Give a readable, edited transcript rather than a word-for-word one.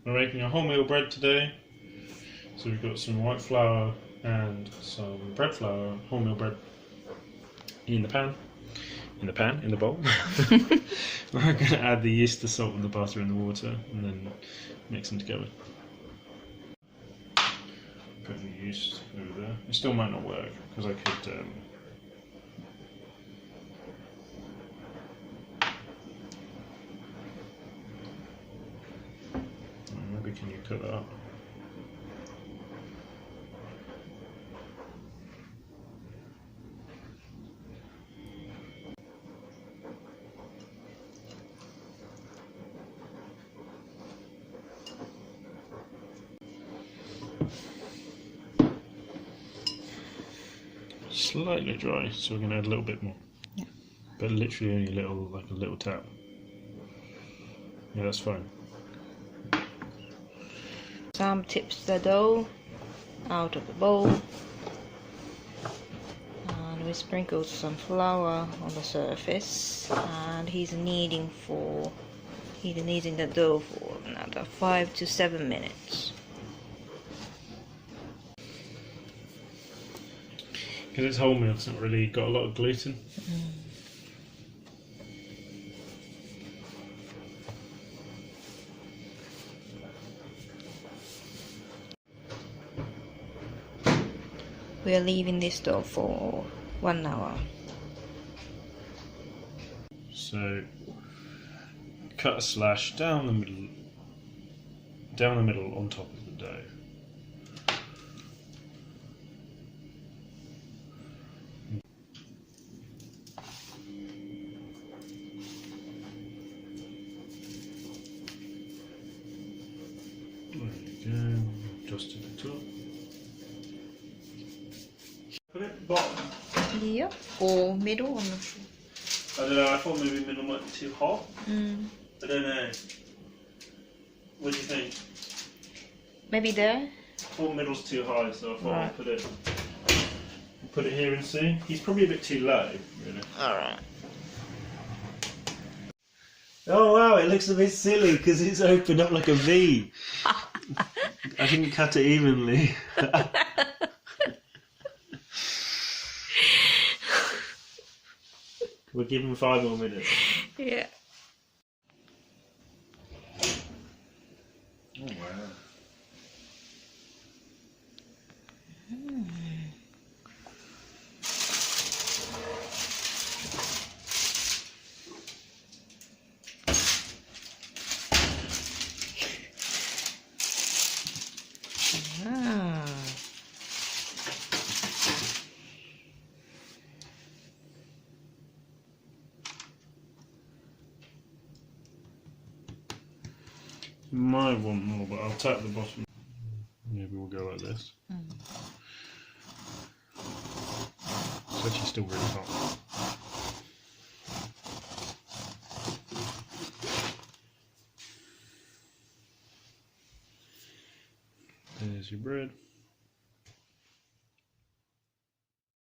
We're making a wholemeal bread today. So we've got some white flour and some bread flour, wholemeal bread in the bowl. We're going to add the yeast, the salt and the butter and the water and then mix them together. Put the yeast over there. It still might not work because I could maybe can you cut that up? Slightly dry, so we're going to add a little bit more. Yeah. But literally only a little, like a little tap. Yeah, that's fine. Sam tips the dough out of the bowl and we sprinkle some flour on the surface, and he's kneading the dough for another 5 to 7 minutes. Because it's wholemeal, it's not really got a lot of gluten. We are leaving this dough for 1 hour. So cut a slash down the middle on top of the dough. There you go, just to the top. Put it bottom. Yeah, or middle, I'm not sure. I don't know, I thought maybe middle might be too hot. I don't know. What do you think? Maybe there? I thought middle's too high, so I thought Right. I'd put it here and see. He's probably a bit too low, really. Alright. Oh wow, it looks a bit silly because it's opened up like a V. I didn't cut it evenly. We'll give him 5 more minutes. Yeah. Oh wow. You might want more, but I'll tap the bottom. Maybe we'll go like this. It's actually still really hot. There's your bread.